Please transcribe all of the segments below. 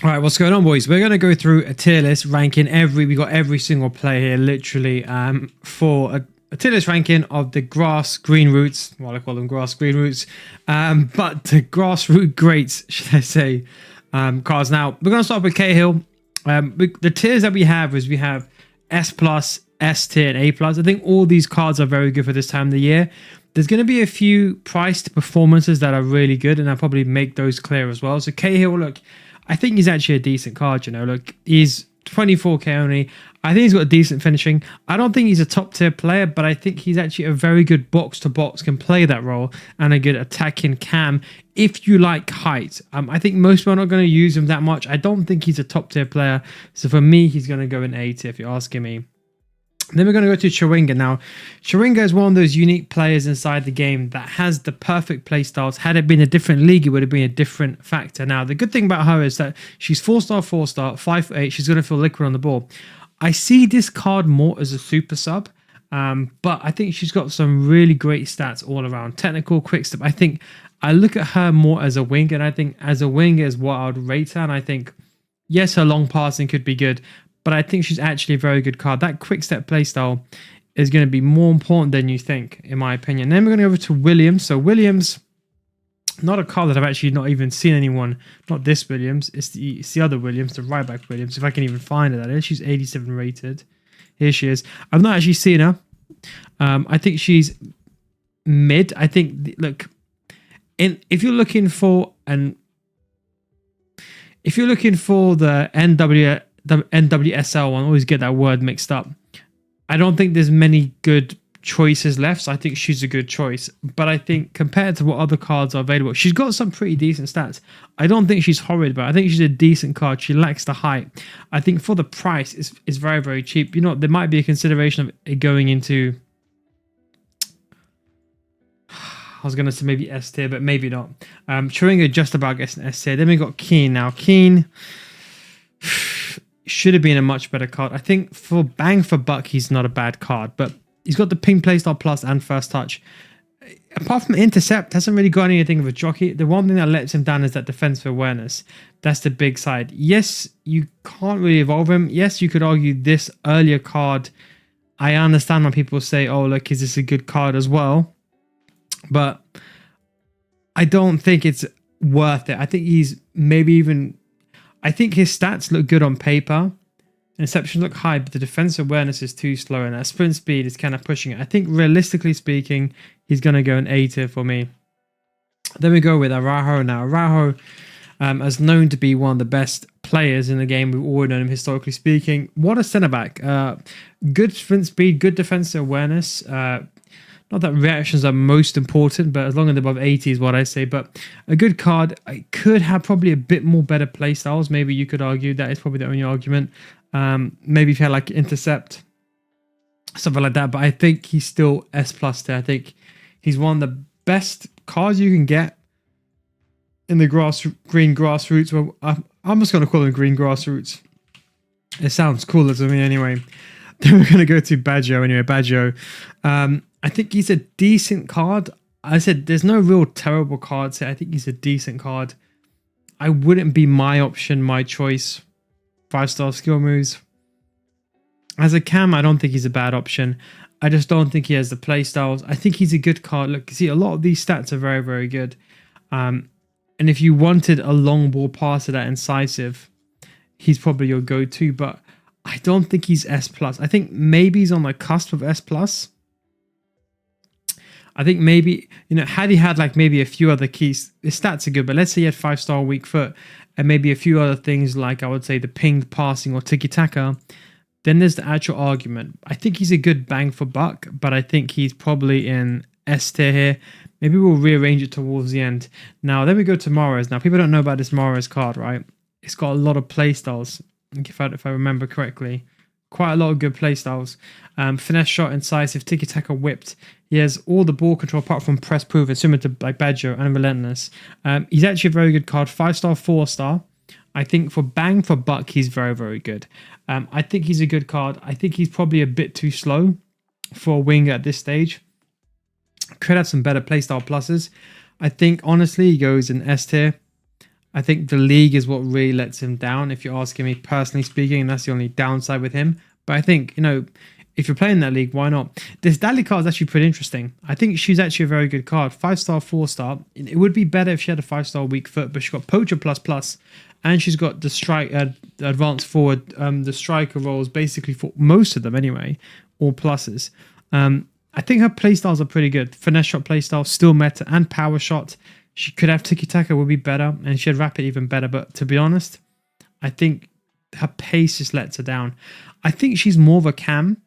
All right, what's going on, boys? We're going to go through a tier list ranking we got every single player here, literally, for a tier list ranking of the grass green roots. Well, I call them grass green roots, but the grassroot greats, should I say, cards. Now, we're going to start with Cahill. The tiers that we have is we have S plus, S tier, and A plus. I think all these cards are very good for this time of the year. There's going to be a few priced performances that are really good, and I'll probably make those clear as well. So Cahill, look, I think he's actually a decent card, you know. Look, he's 24k only. I think he's got a decent finishing. I don't think he's a top tier player, but I think he's actually a very good box to box, can play that role, and a good attacking cam if you like height. I think most people are not going to use him that much. I don't think he's a top tier player. So for me, he's going to go in A tier if you're asking me. Then we're going to go to Chawinga. Now, Chawinga is one of those unique players inside the game that has the perfect playstyles. Had it been a different league, it would have been a different factor. Now, the good thing about her is that she's 4-star, 4-star, 5'8". She's going to feel liquid on the ball. I see this card more as a super sub, but I think she's got some really great stats all around. Technical, quick step. I think I look at her more as a wing, and I think as a wing is what I would rate her. And I think, yes, her long passing could be good, but I think she's actually a very good card. That quick step playstyle is going to be more important than you think, in my opinion. Then we're going to go over to Williams. So Williams, not a card that I've actually not even seen anyone, not this Williams, it's the other Williams, the right back Williams, if I can even find her. That is, she's 87 rated. Here she is. I've not actually seen her. I think she's mid. I think, look, if you're looking for the NWSL one, I always get that word mixed up. I don't think there's many good choices left, so I think she's a good choice. But I think compared to what other cards are available, she's got some pretty decent stats. I don't think she's horrid, but I think she's a decent card. She lacks the height. I think for the price, it's very, very cheap. You know, there might be a consideration of it going into, I was going to say maybe S tier, but maybe not. Chawinga just about gets an S tier. Then we got Keane. Now, Keane should have been a much better card. I think for bang for buck, he's not a bad card, but he's got the ping playstyle plus and first touch. Apart from intercept, hasn't really got anything of a jockey. The one thing that lets him down is that defensive awareness. That's the big side. Yes, you can't really evolve him. Yes, you could argue this earlier card. I understand when people say, oh, look, is this a good card as well? But I don't think it's worth it. I think he's maybe even, I think his stats look good on paper. Interceptions look high, but the defensive awareness is too slow, and that sprint speed is kind of pushing it. I think realistically speaking, he's going to go an A tier for me. Then we go with Araujo. Now, Araujo is known to be one of the best players in the game. We've already known him historically speaking. What a centre back. Good sprint speed, good defensive awareness. Not that reactions are most important, but as long as they're above 80 is what I say. But a good card. I could have probably a bit more better play styles. Maybe you could argue that is probably the only argument. Maybe if you had like intercept, something like that. But I think he's still S plus there. I think he's one of the best cards you can get in the green grassroots. Well, I'm just going to call them green grassroots. It sounds cooler to me anyway. Then we're going to go to Baggio anyway. Baggio. I think he's a decent card. I said there's no real terrible cards here. I think he's a decent card. I wouldn't be my option, my choice. 5-star skill moves. As a cam, I don't think he's a bad option. I just don't think he has the play styles. I think he's a good card. Look, see, a lot of these stats are very, very good. And if you wanted a long ball passer that incisive, he's probably your go-to. But I don't think he's S+. I think maybe he's on the cusp of S+. I think maybe, you know, had he had like maybe a few other keys, his stats are good, but let's say he had 5-star weak foot and maybe a few other things like I would say the pinged passing or tiki-taka, then there's the actual argument. I think he's a good bang for buck, but I think he's probably in S tier here. Maybe we'll rearrange it towards the end. Now, then we go to Mahrez. Now, people don't know about this Mahrez card, right? It's got a lot of playstyles, if I remember correctly. Quite a lot of good playstyles. Finesse shot, incisive, tiki-taka, whipped. He has all the ball control apart from press proven, similar to like Baggio and relentless. He's actually a very good card. 5-star, 4-star. I think for bang for buck, he's very, very good. I think he's a good card. I think he's probably a bit too slow for a wing at this stage. Could have some better playstyle pluses. I think honestly he goes in S tier. I think the league is what really lets him down, if you're asking me personally speaking, and that's the only downside with him. But I think, if you're playing that league, why not? This Dali card is actually pretty interesting. I think she's actually a very good card. 5-star, 4-star. It would be better if she had a 5-star weak foot, but she's got Poacher plus, and she's got the strike, advanced forward, the striker roles basically for most of them anyway, all pluses. I think her playstyles are pretty good. Finesse shot playstyle, still meta, and power shot. She could have tiki taka, would be better, and she had rapid even better. But to be honest, I think her pace just lets her down. I think she's more of a cam.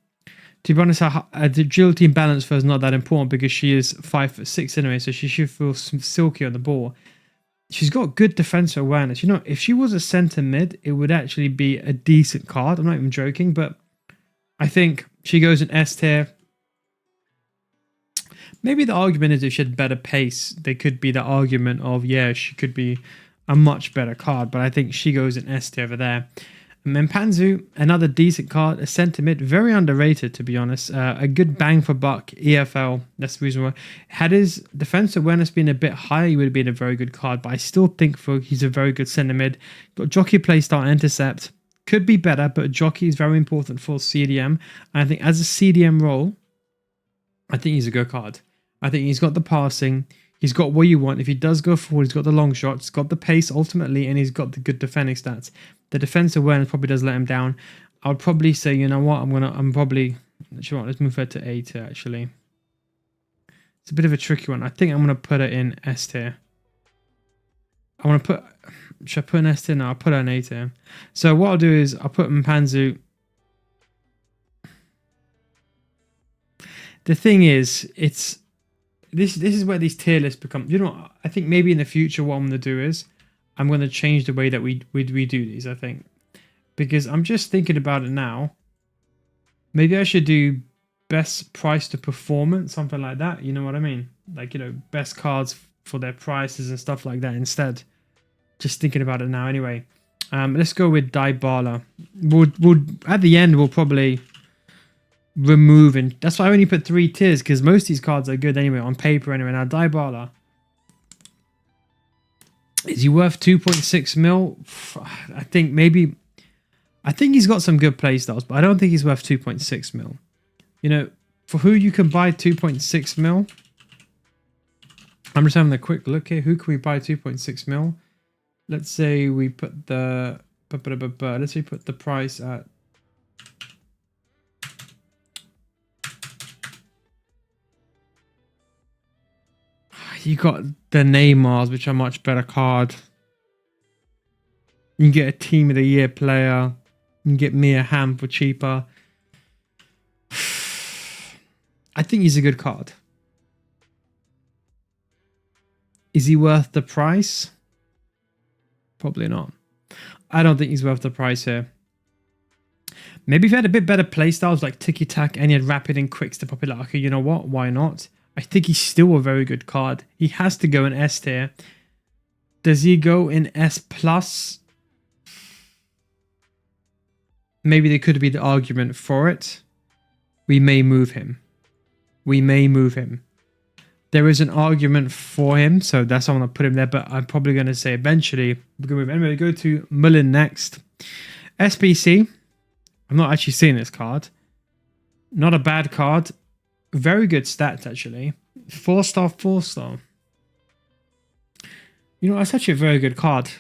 To be honest, her agility and balance for her is not that important because she is 5'6" anyway, so she should feel silky on the ball. She's got good defensive awareness. If she was a center mid, it would actually be a decent card. I'm not even joking, but I think she goes in S tier. Maybe the argument is if she had better pace, there could be the argument of, yeah, she could be a much better card, but I think she goes in S tier over there. Mpanzu, another decent card, a centre mid, very underrated to be honest. A good bang for buck, EFL, that's the reason why. Had his defensive awareness been a bit higher, he would have been a very good card, but I still think he's a very good centre mid. Got jockey playstyle, intercept, could be better, but jockey is very important for CDM. And I think as a CDM role, I think he's a good card. I think he's got the passing, he's got what you want. If he does go forward, he's got the long shots, he's got the pace ultimately, and he's got the good defending stats. The defensive awareness probably does let him down. I would probably say, you know what, let's move her to A tier actually. It's a bit of a tricky one. I think I'm going to put her in S tier. Should I put an S tier? No, I'll put her in A tier. So what I'll do is I'll put Mpanzu. The thing is, this is where these tier lists become, I think maybe in the future what I'm going to do is I'm going to change the way that we do these, I think. Because I'm just thinking about it now. Maybe I should do best price to performance, something like that. You know what I mean? Like, best cards for their prices and stuff like that instead. Just thinking about it now anyway. Let's go with Dybala. We'll at the end, we'll probably remove, and that's why I only put 3 tiers, because most of these cards are good anyway, on paper anyway. Now, Dybala. Is he worth 2.6 mil? I think he's got some good playstyles, but I don't think he's worth 2.6 mil. For who you can buy 2.6 mil, I'm just having a quick look here. Who can we buy 2.6 mil? Let's say we put the price at, you got the Neymars, which are a much better card. You can get a Team of the Year player. You can get Mia Hamm for cheaper. I think he's a good card. Is he worth the price? Probably not. I don't think he's worth the price here. Maybe if he had a bit better playstyles like Tiki Tak and he had rapid and quick step up, like, okay, you know what? Why not? I think he's still a very good card. He has to go in S tier. Does he go in S plus? Maybe there could be the argument for it. We may move him. There is an argument for him, so that's why I'm going to put him there, but I'm probably going to say eventually we're going to move. Anyway, we go to Mullen next. SBC. I'm not actually seeing this card. Not a bad card. Very good stats, actually. 4-star, 4-star. That's actually a very good card.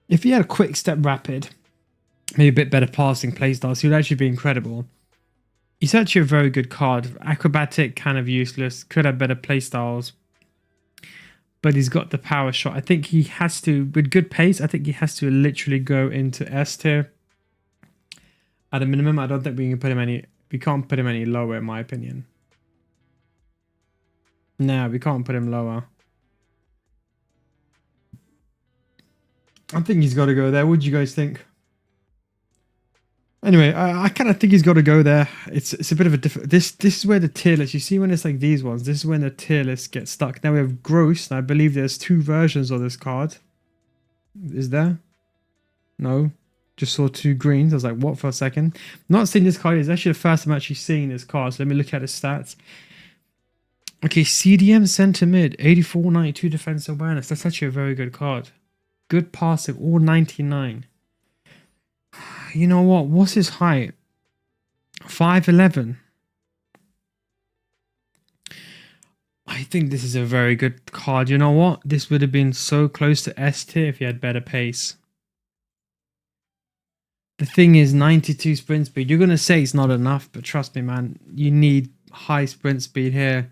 If he had a quick step rapid, maybe a bit better passing playstyles, he would actually be incredible. He's actually a very good card. Acrobatic, kind of useless. Could have better playstyles. But he's got the power shot. I think he has to, with good pace, I think he has to literally go into S tier. At a minimum, I don't think we can't put him any lower, in my opinion. No, we can't put him lower. I think he's got to go there. What do you guys think? Anyway, I kind of think he's got to go there. It's a bit of a different. This is where the tier list. You see when it's like these ones. This is when the tier list gets stuck. Now we have Gross, and I believe there's 2 versions of this card. Is there? No. Just saw 2 greens. I was like, what, for a second? Not seeing this card. It's actually the first time I'm actually seeing this card. So let me look at his stats. Okay, CDM centre mid, 84, 92 defense awareness. That's actually a very good card. Good passing, all 99. You know what? What's his height? 5'11". I think this is a very good card. You know what? This would have been so close to S tier if he had better pace. The thing is, 92 sprint speed. You're going to say it's not enough, but trust me, man. You need high sprint speed here.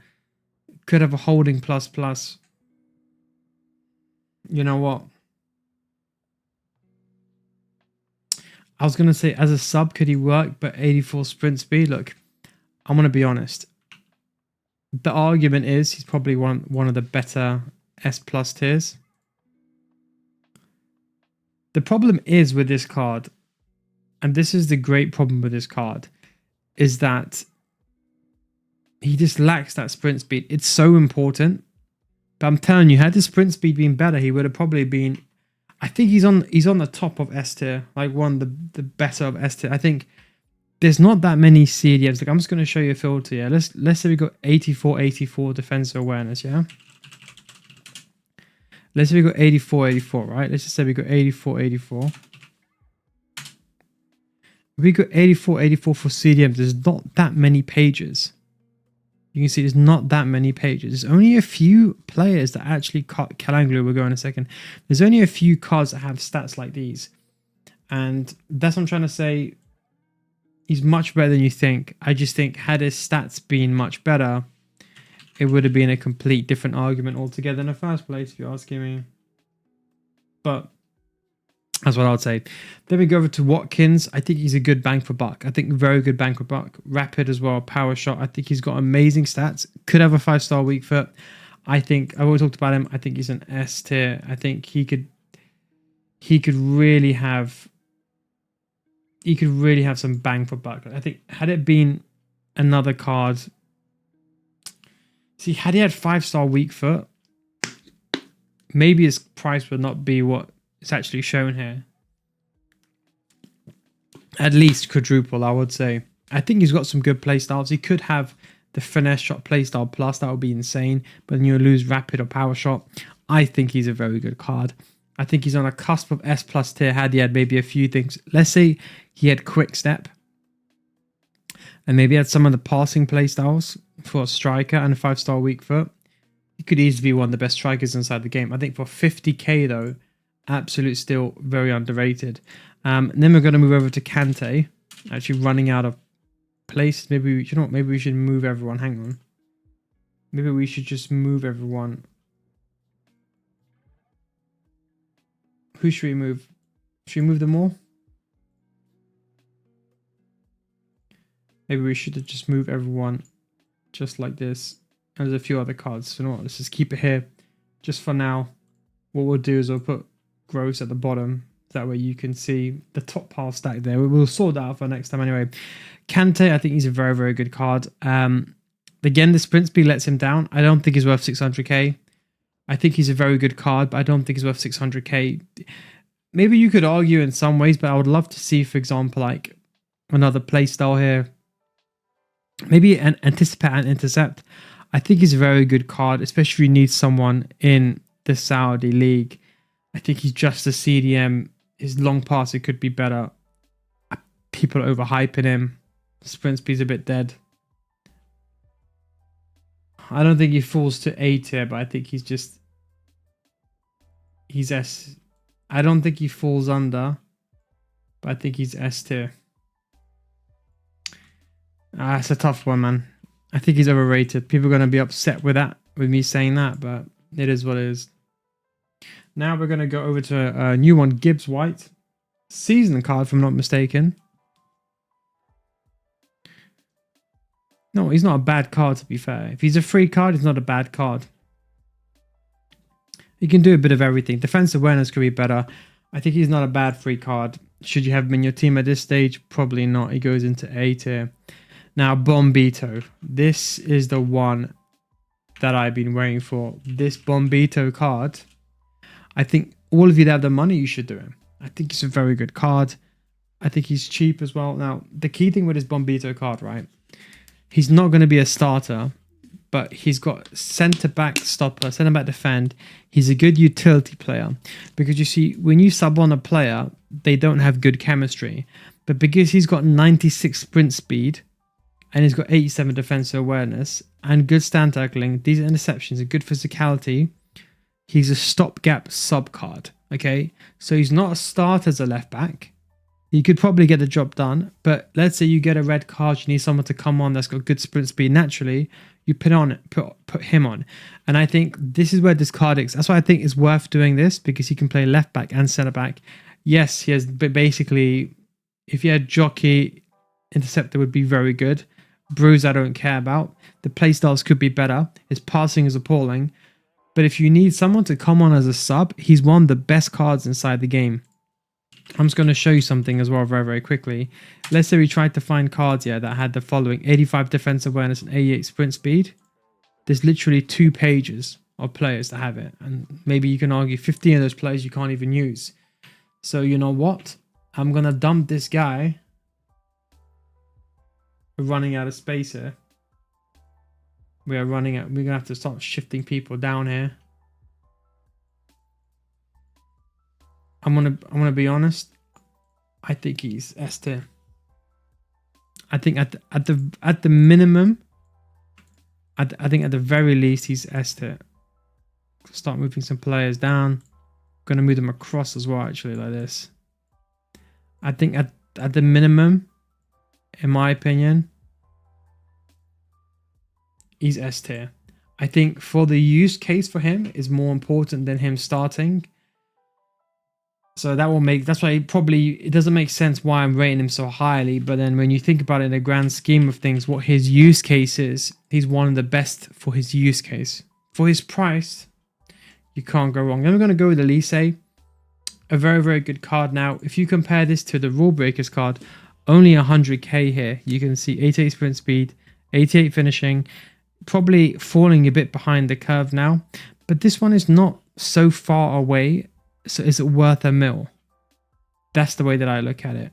Could have a holding plus plus. You know what? I was going to say as a sub, could he work? But 84 sprint speed. Look, I'm going to be honest. The argument is he's probably one of the better S plus tiers. The problem is with this card, and this is the great problem with this card, is that he just lacks that sprint speed. It's so important. But I'm telling you, had the sprint speed been better, he would have probably been... I think he's on the top of S tier, like one of the better of S tier. I think there's not that many CDMs. Like, I'm just going to show you a filter. Yeah, let's say we got 84 defensive awareness. Yeah, let's say we got 84, right? Let's just say we got 84. We got 84 for CDMs. There's not that many pages. You can see there's not that many pages. There's only a few players that actually cut Kalanglu. We'll go in a second. There's only a few cards that have stats like these. And that's what I'm trying to say. He's much better than you think. I just think had his stats been much better, it would have been a complete different argument altogether in the first place, if you're asking me. But that's what I would say. Then we go over to Watkins. I think he's a good bang for buck. I think very good bang for buck. Rapid as well, power shot. I think he's got amazing stats. Could have a 5-star weak foot. I've always talked about him. I think he's an S tier. I think he could really have some bang for buck. I think had it been another card, see, had he had 5-star weak foot, maybe his price would not be what it's actually shown here. At least quadruple, I would say. I think he's got some good playstyles. He could have the finesse shot playstyle plus. That would be insane. But then you lose rapid or power shot. I think he's a very good card. I think he's on a cusp of S plus tier. Had he had maybe a few things. Let's say he had quick step. And maybe had some of the passing playstyles for a striker and a 5-star weak foot. He could easily be one of the best strikers inside the game. I think for 50k though, absolute still very underrated. And then we're going to move over to Kante. Actually running out of place. Maybe we should move everyone. Hang on. Maybe we should just move everyone. Who should we move? Should we move them all? Maybe we should just move everyone just like this. And there's a few other cards. So you know what? Let's just keep it here just for now. What we'll do is we'll put gross at the bottom. That way you can see the top pile stack there. We'll sort that out for next time anyway. Kante, I think he's a very, very good card. Again, the sprint speed lets him down. I don't think he's worth 600k. I think he's a very good card, but I don't think he's worth 600k. Maybe you could argue in some ways, but I would love to see, for example, like another playstyle here. Maybe an anticipate and intercept. I think he's a very good card, especially if you need someone in the Saudi league. I think he's just a CDM. His long pass, it could be better. People are overhyping him. Sprint speed's a bit dead. I don't think he falls to A tier, but I think he's S. I don't think he falls under, but I think he's S tier. It's a tough one, man. I think he's overrated. People are going to be upset with me saying that, but it is what it is. Now we're going to go over to a new one, Gibbs White. Season card, if I'm not mistaken. No, he's not a bad card, to be fair. If he's a free card, he's not a bad card. He can do a bit of everything. Defense awareness could be better. I think he's not a bad free card. Should you have him in your team at this stage? Probably not. He goes into A tier. Now, Bombito. This is the one that I've been waiting for. This Bombito card. I think all of you that have the money, you should do him. I think he's a very good card. I think he's cheap as well. Now, the key thing with his Bombito card, right? He's not going to be a starter, but he's got centre back stopper, centre back defend. He's a good utility player, because you see, when you sub on a player, they don't have good chemistry, but because he's got 96 sprint speed and he's got 87 defensive awareness and good stand tackling, these interceptions are good physicality. He's a stopgap sub card. Okay, so he's not a start as a left back. He could probably get the job done, but let's say you get a red card, you need someone to come on that's got good sprint speed naturally, you put him on. And I think this is where this card is. That's why I think it's worth doing this, because he can play left back and centre back. Yes, he has, but basically, if you had Jockey, Interceptor would be very good. Bruise, I don't care about. The playstyles could be better. His passing is appalling. But if you need someone to come on as a sub, he's one of the best cards inside the game. I'm just going to show you something as well very, very quickly. Let's say we tried to find cards here that had the following: 85 defensive awareness and 88 sprint speed. There's literally 2 pages of players that have it. And maybe you can argue 15 of those players you can't even use. So you know what? I'm going to dump this guy. We're running out of space here. We're going to have to start shifting people down here. I'm gonna be honest. I think he's S tier. I think at the minimum, I think at the very least he's S tier. Start moving some players down. I'm gonna move them across as well, actually, like this. I think at the minimum, in my opinion, he's S tier. I think for the use case for him is more important than him starting. So that's why it doesn't make sense why I'm rating him so highly. But then when you think about it in the grand scheme of things, what his use case is, he's one of the best for his use case. For his price, you can't go wrong. Then we're going to go with Elise. A very, very good card. Now, if you compare this to the Rule Breakers card, only 100k here. You can see 88 sprint speed, 88 finishing, probably falling a bit behind the curve now. But this one is not so far away. So is it worth a mil? That's the way that I look at it.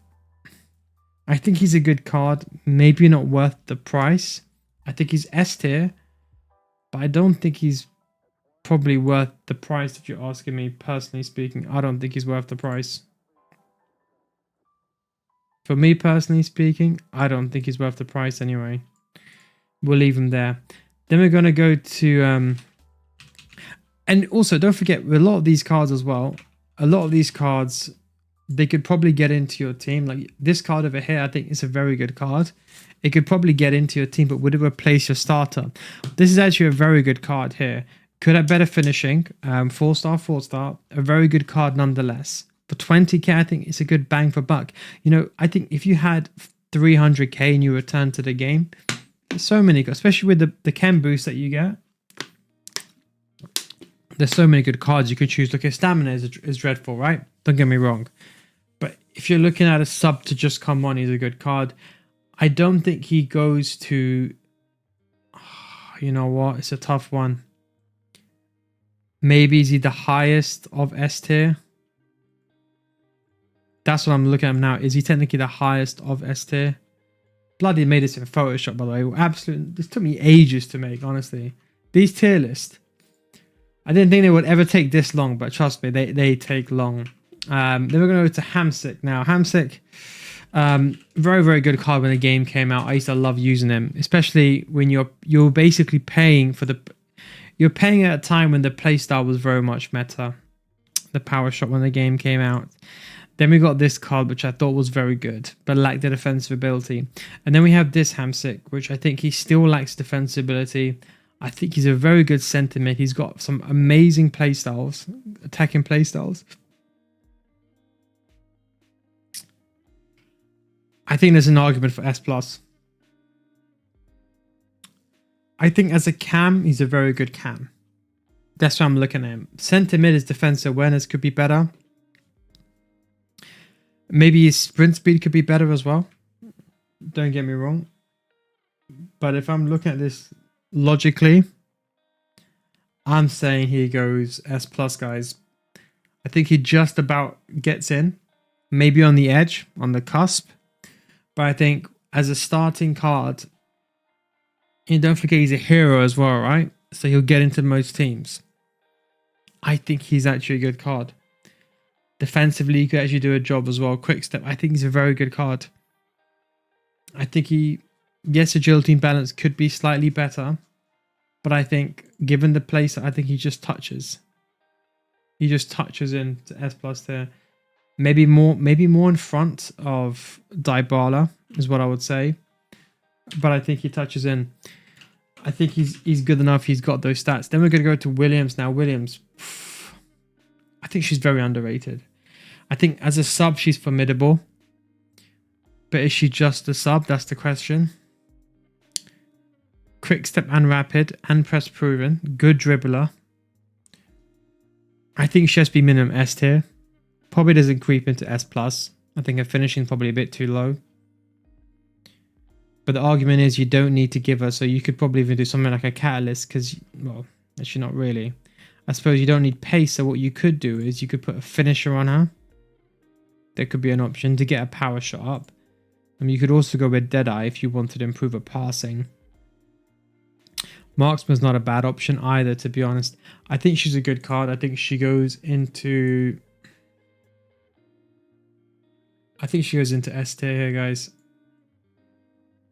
I think he's a good card. Maybe not worth the price. I think he's S tier, but I don't think he's probably worth the price. If you're asking me personally speaking, I don't think he's worth the price. For me personally speaking, I don't think he's worth the price anyway. We'll leave him there. Then we're going to go to... and also, don't forget, with a lot of these cards as well, a lot of these cards, they could probably get into your team. Like this card over here, I think is a very good card. It could probably get into your team, but would it replace your starter? This is actually a very good card here. Could have better finishing, 4-star, 4-star. A very good card nonetheless. For 20k, I think it's a good bang for buck. You know, I think if you had 300k and you return to the game, there's so many, especially with the chem boost that you get. There's so many good cards you could choose. Look, his stamina is dreadful, right? Don't get me wrong. But if you're looking at a sub to just come on, he's a good card. I don't think he goes to... you know what? It's a tough one. Maybe is he the highest of S tier? That's what I'm looking at him now. Is he technically the highest of S tier? Bloody made this in Photoshop, by the way. Absolutely. This took me ages to make, honestly. These tier lists. I didn't think they would ever take this long, but trust me, they take long. Then we're going to go to Hamsik now. Hamsik, very, very good card when the game came out. I used to love using them, especially when you're basically paying for the... You're paying at a time when the playstyle was very much meta. The power shot when the game came out. Then we got this card, which I thought was very good, but lacked the defensive ability. And then we have this Hamsik, which I think he still lacks defensive ability. I think he's a very good centre mid. He's got some amazing playstyles, attacking playstyles. I think there's an argument for S+. I think as a cam, he's a very good cam. That's why I'm looking at him. Centre mid, his defensive awareness could be better. Maybe his sprint speed could be better as well. Don't get me wrong. But if I'm looking at this logically, I'm saying he goes S+, guys. I think he just about gets in. Maybe on the edge, on the cusp. But I think as a starting card, And don't forget he's a hero as well, right? So he'll get into most teams. I think he's actually a good card. Defensively, he could actually do a job as well. Quick step, I think he's a very good card. I think yes, agility and balance could be slightly better. But I think, given the place, I think he just touches. He just touches into S plus there. Maybe more in front of Dybala is what I would say. But I think he touches in. I think he's good enough. He's got those stats. Then we're going to go to Williams now. Williams, I think she's very underrated. I think as a sub, she's formidable. But is she just a sub? That's the question. Quick step and rapid and press proven. Good dribbler. I think she has to be minimum S tier. Probably doesn't creep into S plus. I think her finishing is probably a bit too low. But the argument is you don't need to give her, so you could probably even do something like a catalyst because, well, actually not really. I suppose you don't need pace, so what you could do is you could put a finisher on her. There could be an option to get a power shot up. You could also go with Deadeye if you wanted to improve her passing. Marksman's not a bad option either, to be honest. I think she's a good card. I think she goes into... S tier here, guys.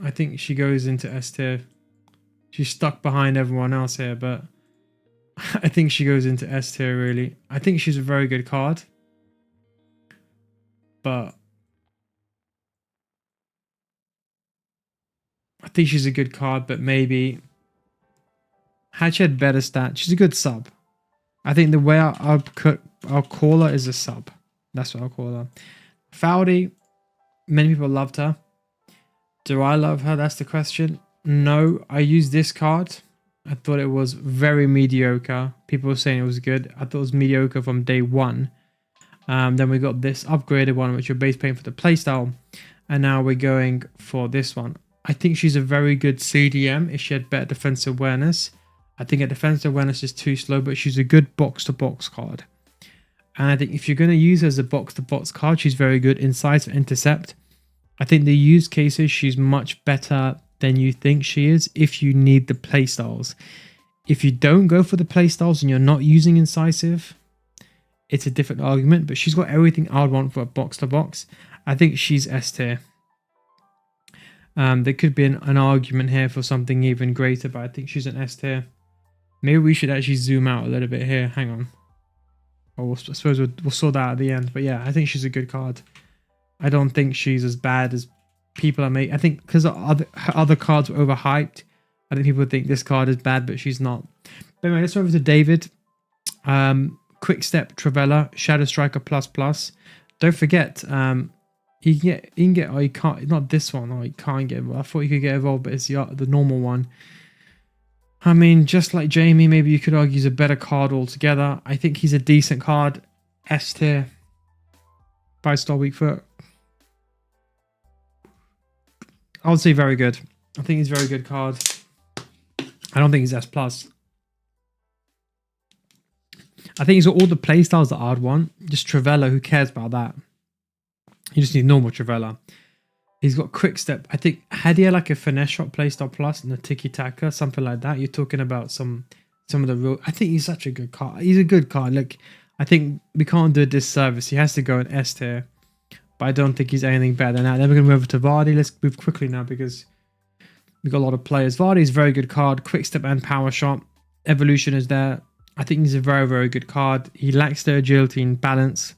I think she goes into S tier. She's stuck behind everyone else here, but I think she goes into S tier, really. I think she's a very good card. But I think she's a good card, but maybe had she had better stats, she's a good sub. I think the way I'll call her is a sub. That's what I'll call her. Foudy, many people loved her. Do I love her? That's the question. No, I used this card. I thought it was very mediocre. People were saying it was good. I thought it was mediocre from day one. Then we got this upgraded one, which you're base paying for the playstyle. And now we're going for this one. I think she's a very good CDM if she had better defensive awareness. I think her defensive awareness is too slow, but she's a good box-to-box card. And I think if you're going to use her as a box-to-box card, she's very good inside for intercept. I think the use cases, she's much better than you think she is if you need the playstyles. If you don't go for the playstyles and you're not using incisive, it's a different argument, but she's got everything I would want for a box-to-box. I think she's S tier. There could be an argument here for something even greater, but I think she's an S tier. Maybe we should actually zoom out a little bit here. Hang on. I suppose we'll sort that out at the end. But yeah, I think she's a good card. I don't think she's as bad as people are making. I think because her other cards were overhyped, I think people think this card is bad, but she's not. But anyway, let's move over to David. Quick Step, Travella, Shadow Striker ++. Don't forget, you can get, oh, you can't, not this one, oh, you can't get, I thought you could get evolved, but it's the normal one. I mean, just like Jamie, maybe you could argue he's a better card altogether. I think he's a decent card. S tier. By Star Weak Foot. I would say very good. I think he's a very good card. I don't think he's S+. I think he's got all the playstyles that I'd want. Just Travella, who cares about that? You just need normal Travella. He's got Quick Step. I think had he had like a Finesse Shot playstyle plus and a Tiki Taka, something like that, you're talking about some of the real... I think he's such a good card. He's a good card. Like, I think we can't do a disservice. He has to go in S tier. But I don't think he's anything better than that. Then we're going to move over to Vardy. Let's move quickly now because we've got a lot of players. Vardy is a very good card. Quick Step and Power Shot. Evolution is there. I think he's a very, very good card. He lacks the agility and balance,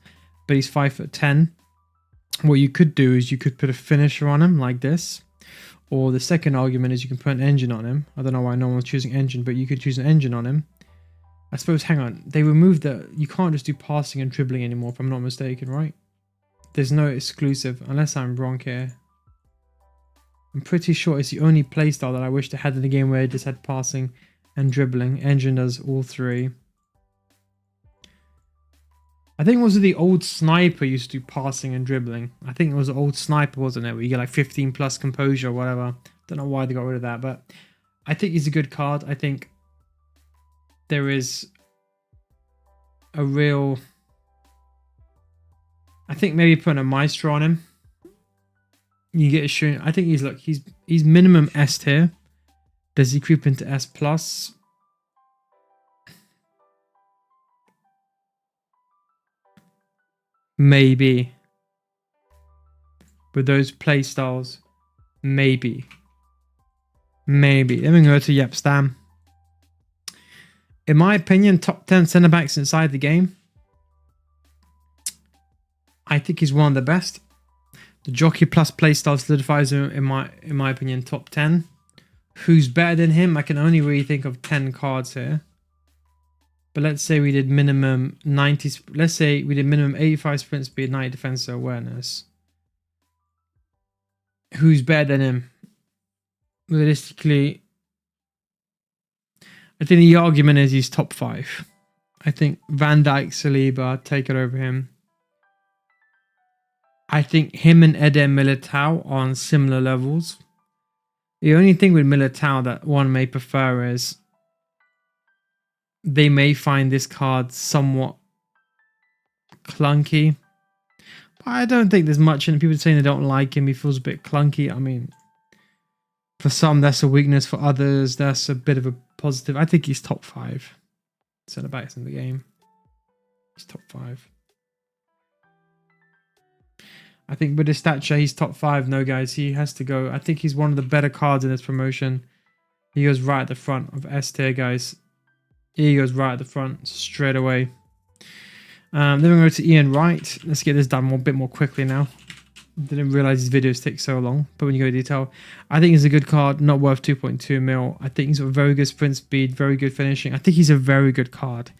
but he's 5'10". What you could do is you could put a finisher on him like this. Or the second argument is you can put an engine on him. I don't know why no one's choosing engine, but you could choose an engine on him. I suppose, hang on. They removed the... You can't just do passing and dribbling anymore, if I'm not mistaken, right? There's no exclusive, unless I'm wrong here. I'm pretty sure it's the only playstyle that I wish they had in the game where it just had passing and dribbling. Engine does all three. I think it was the old Sniper used to do passing and dribbling. I think it was the old Sniper, wasn't it? Where you get like 15 plus composure or whatever. Don't know why they got rid of that, but I think he's a good card. I think there is a real... I think maybe putting a Maestro on him. You get a shooting. I think he's minimum S tier. Does he creep into S plus? Maybe. With those play styles, maybe. Maybe. Then we go to Yep Stam. In my opinion, top 10 centre backs inside the game. I think he's one of the best. The Jockey Plus playstyle solidifies him in my opinion top 10. Who's better than him? I can only really think of 10 cards here. But let's say we did minimum 90. Let's say we did minimum 85 sprint speed, 90 defensive awareness. Who's better than him? Realistically, I think the argument is he's top 5. I think Van Dijk, Saliba take it over him. I think him and Eder Militao are on similar levels. The only thing with Militao that one may prefer is they may find this card somewhat clunky. But I don't think there's much in it. People saying they don't like him. He feels a bit clunky. I mean, for some, that's a weakness. For others, that's a bit of a positive. I think he's top 5 centre backs in the game. He's top 5. I think with his stature, he's top 5. No, guys, he has to go. I think he's one of the better cards in this promotion. He goes right at the front of S tier, guys. He goes right at the front straight away. Then we go to Ian Wright. Let's get this done a bit more quickly now. Didn't realize these videos take so long, but when you go to detail, I think he's a good card, not worth 2.2 mil. I think he's got very good sprint speed, very good finishing. I think he's a very good card.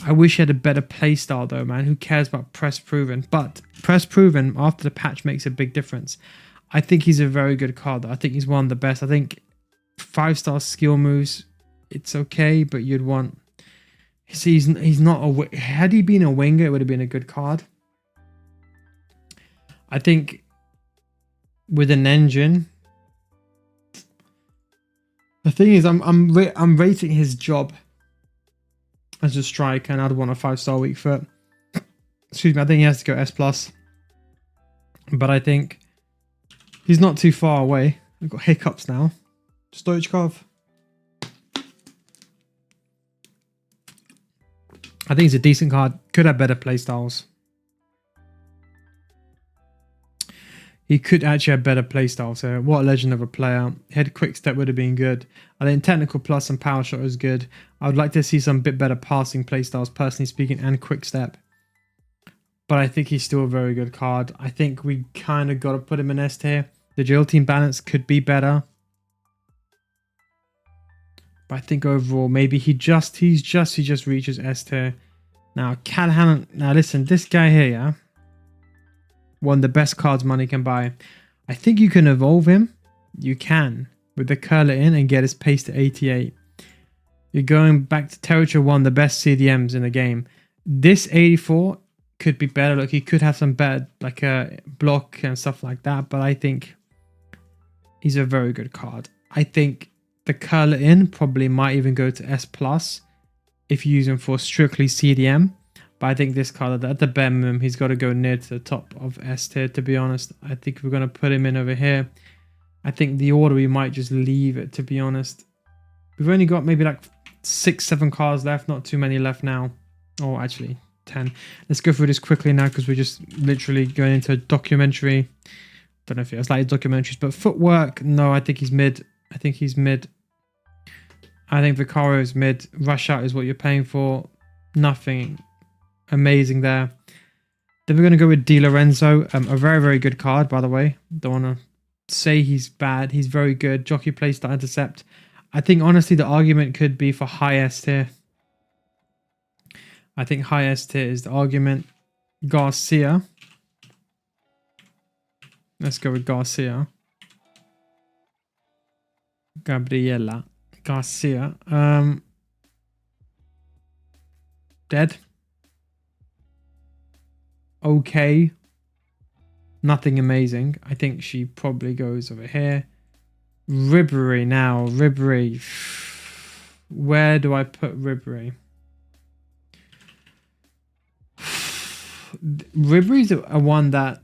I wish he had a better playstyle though, man. Who cares about press proven? But press proven after the patch makes a big difference. I think he's a very good card. I think he's one of the best. I think 5-star skill moves, it's okay, but you'd want. See, he's not a. Had he been a winger, it would have been a good card. I think with an engine, the thing is, I'm rating his job as a striker, and I'd want a 5-star weak foot. Excuse me, I think he has to go S plus. But I think he's not too far away. I've got hiccups now. Stoichkov. I think he's a decent card. Could have better playstyles. He could actually have better playstyles here. What a legend of a player. Head quick step would have been good. I think technical plus and power shot is good. I would like to see some bit better passing playstyles, personally speaking, and quick step. But I think he's still a very good card. I think we kind of got to put him in S tier. The agility and balance could be better. But I think overall, maybe he just reaches S tier. Now, Callahan. Now listen, this guy here, yeah, one of the best cards money can buy. I think you can evolve him. You can with the curler in and get his pace to 88. You're going back to territory 1, the best CDMs in the game. This 84 could be better. Look, he could have some better like a block and stuff like that. But I think he's a very good card. I think the curler in probably might even go to S plus if you use him for strictly CDM. But I think this card at the bare minimum, he's got to go near to the top of S tier, to be honest. I think we're going to put him in over here. I think the order, we might just leave it, to be honest. We've only got maybe like 6-7 cards left, not too many left now. Oh, actually 10. Let's go through this quickly now because we're just literally going into a documentary. Don't know if it's like documentaries, but footwork, no, I think he's mid. I think he's mid. I think Vicario is mid. Rush out is what you're paying for. Nothing amazing there. Then we're going to go with Di Lorenzo. A very, very good card, by the way. Don't want to say he's bad. He's very good. Jockey plays the intercept. I think, honestly, the argument could be for high S tier. I think high S tier is the argument. Garcia. Let's go with Garcia. Gabriela. Garcia. Dead. Okay. Nothing amazing. I think she probably goes over here. Ribery now. Ribery. Where do I put Ribery? Ribery's a one that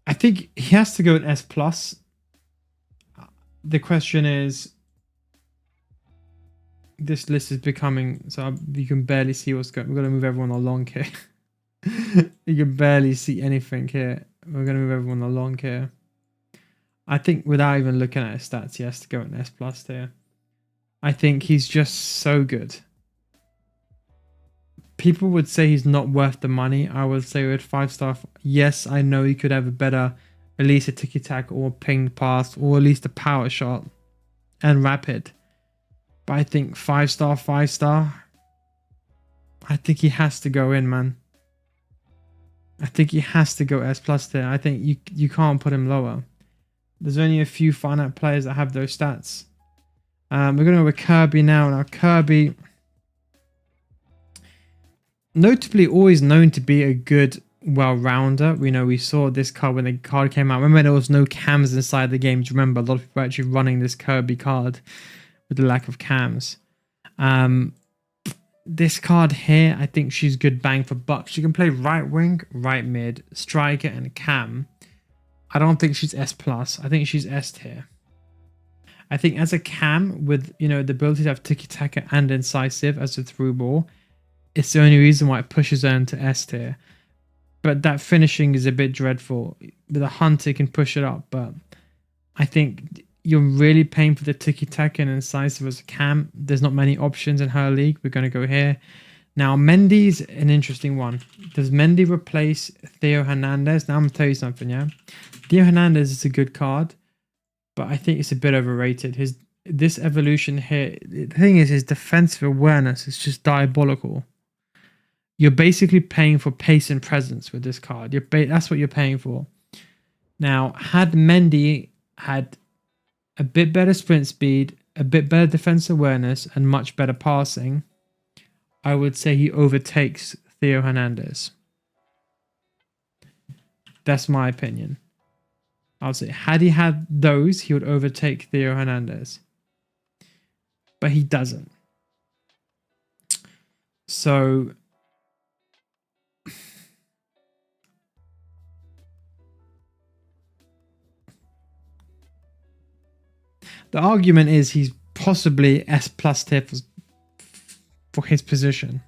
I think he has to go in S plus. the question is, this list is becoming so you can barely see what's going. We're gonna move everyone along here. You can barely see anything here. We're gonna move everyone along here. I think without even looking at his stats, he has to go in S plus tier. I think he's just so good. People would say he's not worth the money. I would say with 5-star, yes, I know he could have a better, at least a tiki tack or ping pass, or at least a power shot and rapid. But I think 5-star, 5-star, I think he has to go in, man. I think he has to go S plus tier. I think you can't put him lower. There's only a few finite players that have those stats. We're going to go with Kirby now. Now, Kirby, notably always known to be a good well-rounder. We saw this card when the card came out. Remember, there was no cams inside the game. Do you remember? A lot of people were actually running this Kirby card with the lack of cams. This card here, I think she's good bang for buck. She can play right wing, right mid, striker, and cam. I don't think she's S+. I think she's S tier. I think as a cam with, the ability to have tiki-taka and incisive as a through ball, it's the only reason why it pushes her into S tier. But that finishing is a bit dreadful. With a hunter, can push it up, but I think you're really paying for the tiki-taka and incisive as a cam. There's not many options in her league. We're going to go here. Now, Mendy's an interesting one. Does Mendy replace Theo Hernandez? Now, I'm going to tell you something, yeah? Theo Hernandez is a good card, but I think it's a bit overrated. This evolution here, the thing is, his defensive awareness is just diabolical. You're basically paying for pace and presence with this card. That's what you're paying for. Now, had Mendy had a bit better sprint speed, a bit better defense awareness, and much better passing, I would say he overtakes Theo Hernandez. That's my opinion. I would say had he had those, he would overtake Theo Hernandez. But he doesn't. So the argument is he's possibly S+ tier for his position.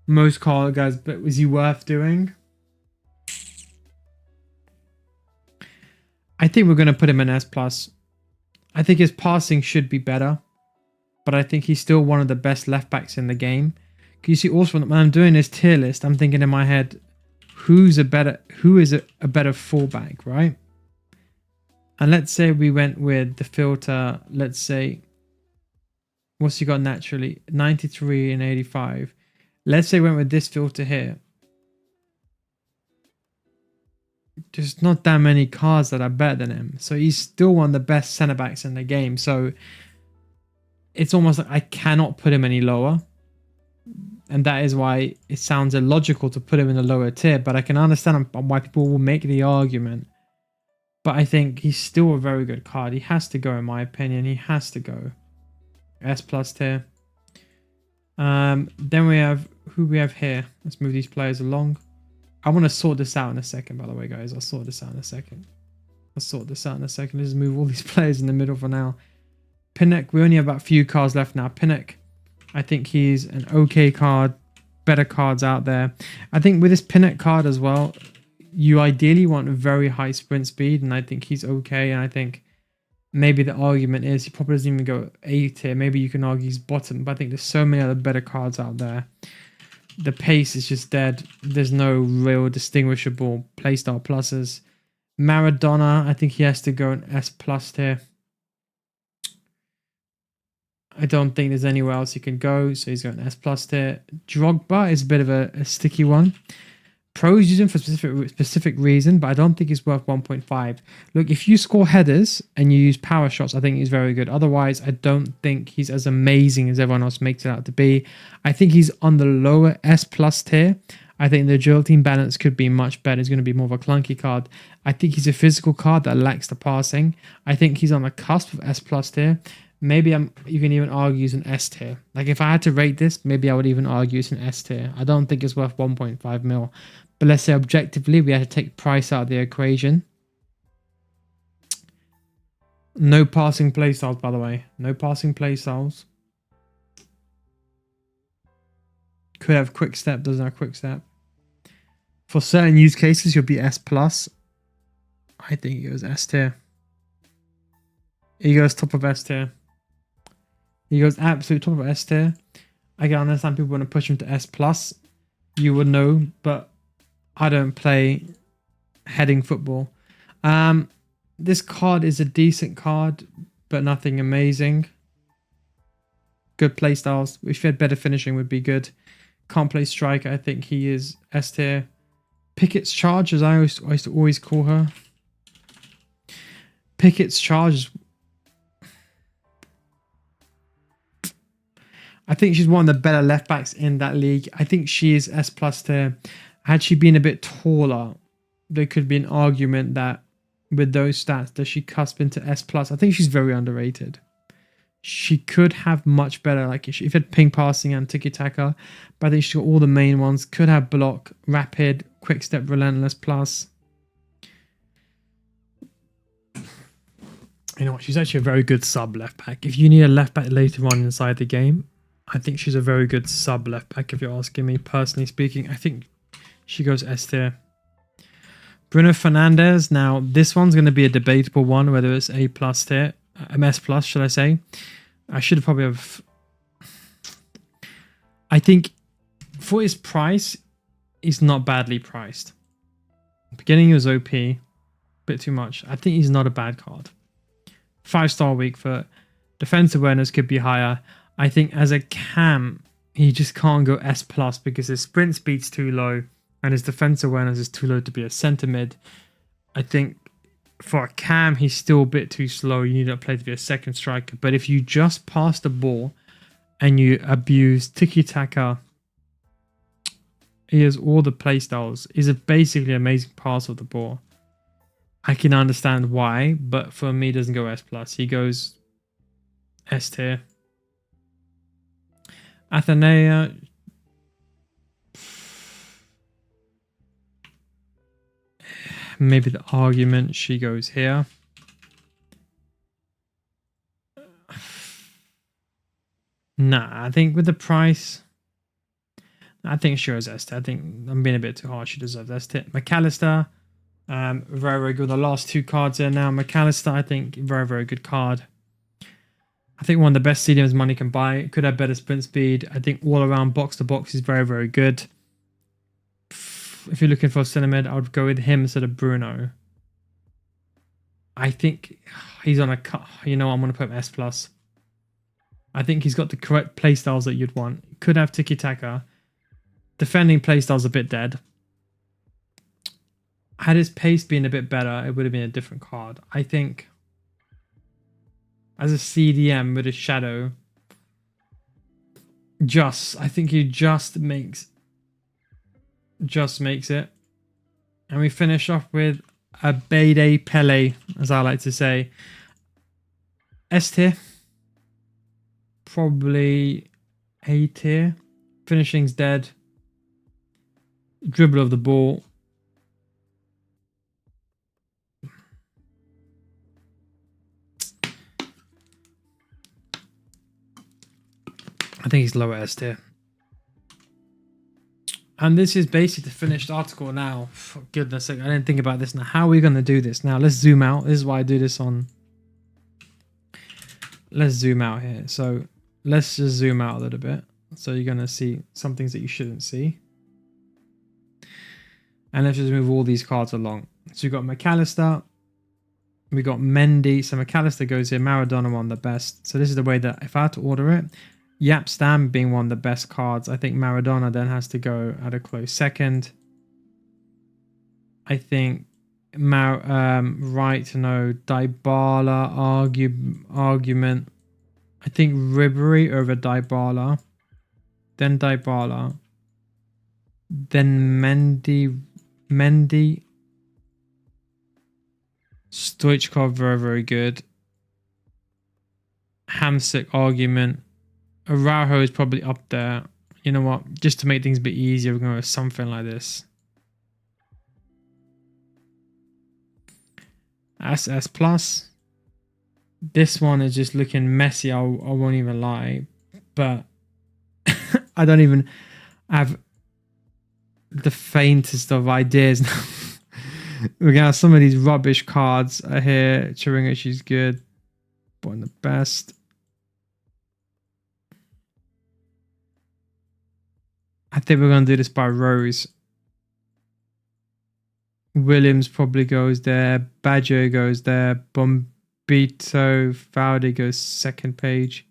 Most card guys, but was he worth doing? I think we're going to put him in S+. I think his passing should be better, but I think he's still one of the best left backs in the game. Can you see also when I'm doing this tier list, I'm thinking in my head, who is a better fullback, right? And let's say we went with the filter, let's say, what's he got naturally? 93 and 85. Let's say we went with this filter here. There's not that many cards that are better than him. So he's still one of the best centre backs in the game. So it's almost like I cannot put him any lower. And that is why it sounds illogical to put him in a lower tier. But I can understand why people will make the argument. But I think he's still a very good card. He has to go, in my opinion. He has to go. S+ tier. Then we have who we have here. Let's move these players along. I want to sort this out in a second, by the way, guys. I'll sort this out in a second. Let's just move all these players in the middle for now. Pinnock, we only have about a few cards left now. Pinnock, I think he's an okay card. Better cards out there. I think with this Pinnock card as well, you ideally want a very high sprint speed, and I think he's okay. And I think maybe the argument is he probably doesn't even go A tier. Maybe you can argue he's bottom, but I think there's so many other better cards out there. The pace is just dead. There's no real distinguishable playstyle pluses. Maradona, I think he has to go in S+ tier. I don't think there's anywhere else he can go, so he's going S+ tier. Drogba is a bit of a sticky one. Pros use him for specific reason, but I don't think he's worth 1.5. Look, if you score headers and you use power shots, I think he's very good. Otherwise, I don't think he's as amazing as everyone else makes it out to be. I think he's on the lower S+ tier. I think the agility and balance could be much better. He's going to be more of a clunky card. I think he's a physical card that lacks the passing. I think he's on the cusp of S+ tier. Maybe you can even argue he's an S tier. Like if I had to rate this, maybe I would even argue it's an S tier. I don't think it's worth 1.5 mil. But let's say objectively, we had to take price out of the equation. No passing playstyles, by the way. No passing playstyles. Could have quick step, doesn't have quick step. For certain use cases, you'll be S plus. I think it goes S tier. He goes top of S tier. He goes absolute top of S tier. I can understand people want to push him to S plus. You would know, but I don't play heading football. This card is a decent card, but nothing amazing. Good playstyles. If you had better finishing, would be good. Can't play striker. I think he is S tier. Pickett's Charge, as I used to always call her. Pickett's Charge. I think she's one of the better left backs in that league. I think she is S plus tier. Had she been a bit taller, there could be an argument that with those stats, does she cusp into S plus? I think she's very underrated. She could have much better, like if had ping passing and tiki taka, but I think she's got all the main ones. Could have block, rapid, quick step, relentless plus. You know what? She's actually a very good sub left back. If you need a left back later on inside the game, I think she's a very good sub left back. If you're asking me personally speaking, I think she goes S tier. Bruno Fernandes. Now this one's going to be a debatable one, whether it's A plus tier, S plus, should I say? I should probably have. I think for his price, he's not badly priced. Beginning he was OP, bit too much. I think he's not a bad card. 5-star weak foot. Defense awareness could be higher. I think as a cam, he just can't go S plus because his sprint speed's too low and his defense awareness is too low to be a centre mid. I think for a cam, he's still a bit too slow. You need to play to be a second striker. But if you just pass the ball and you abuse tiki-taka, he has all the play styles. He's a basically amazing pass of the ball. I can understand why, but for me, he doesn't go S plus. He goes S tier. Athenea. Maybe the argument she goes here. Nah, I think with the price, I think she goes S tier. I think I'm being a bit too harsh. She deserves S tier. McAllister, very, very good. The last two cards here now. McAllister, I think, very, very good card. I think one of the best CDMs money can buy. Could have better sprint speed. I think all around box to box is very, very good. If you're looking for a Cinnamid, I would go with him instead of Bruno. I think he's on a cut. You know, I'm going to put him S plus. I think he's got the correct playstyles that you'd want. Could have tiki-taka. Defending playstyle's a bit dead. Had his pace been a bit better, it would have been a different card. I think as a CDM with a shadow, I think he just makes it. And we finish off with a Bede Pele, as I like to say. S tier. Probably A tier. Finishing's dead. Dribble of the ball. I think he's lower S tier. And this is basically the finished article now. For goodness sake, I didn't think about this now. How are we going to do this? Now, let's zoom out. This is why I do this on. Let's zoom out here. So let's just zoom out a little bit. So you're going to see some things that you shouldn't see. And let's just move all these cards along. So you've got McAllister. We got Mendy. So McAllister goes here. Maradona won the best. So this is the way that if I had to order it. Yap Stam being one of the best cards. I think Maradona then has to go at a close second. I think Dybala argument. I think Ribery over Dybala. Then Dybala. Then Mendy. Stoichkov, very, very good. Hamsik argument. Araujo is probably up there. You know what? Just to make things a bit easier, we're going to go with something like this. SS plus. This one is just looking messy. I won't even lie, but I don't even have the faintest of ideas. We're gonna have some of these rubbish cards here. Chiringa, she's good, but the best. I think we're gonna do this by rows. Williams probably goes there. Badger goes there. Bombito Valde goes second page.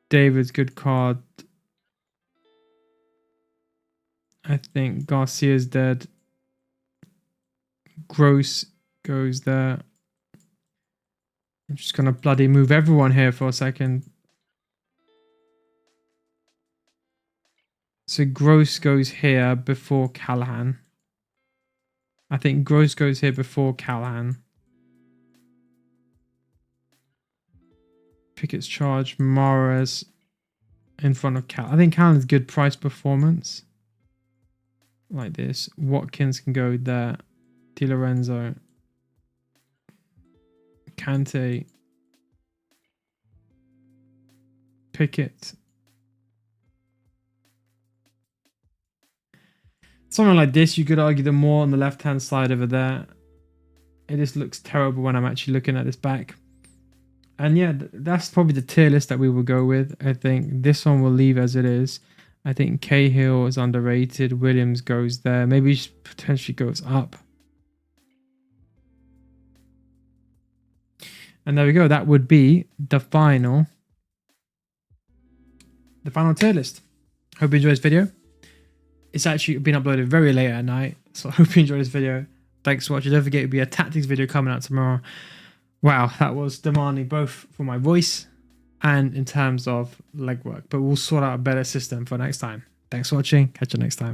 David's good card. I think Garcia's dead. Gross goes there. I'm just gonna bloody move everyone here for a second. So Gross goes here before Callahan. I think Gross goes here before Callahan. Pickett's charge. Mares in front of Cal. I think Callahan's good price performance. Like this. Watkins can go there. Di Lorenzo. Kante. Pickett. Something like this, you could argue the more on the left-hand side over there. It just looks terrible when I'm actually looking at this back. And yeah, that's probably the tier list that we will go with. I think this one will leave as it is. I think Cahill is underrated. Williams goes there. Maybe potentially goes up. And there we go. That would be the final tier list. Hope you enjoyed this video. It's actually been uploaded very late at night, so I hope you enjoyed this video. Thanks for watching. Don't forget, it'll be a tactics video coming out tomorrow. Wow, that was demanding both for my voice and in terms of legwork, but we'll sort out a better system for next time. Thanks for watching. Catch you next time.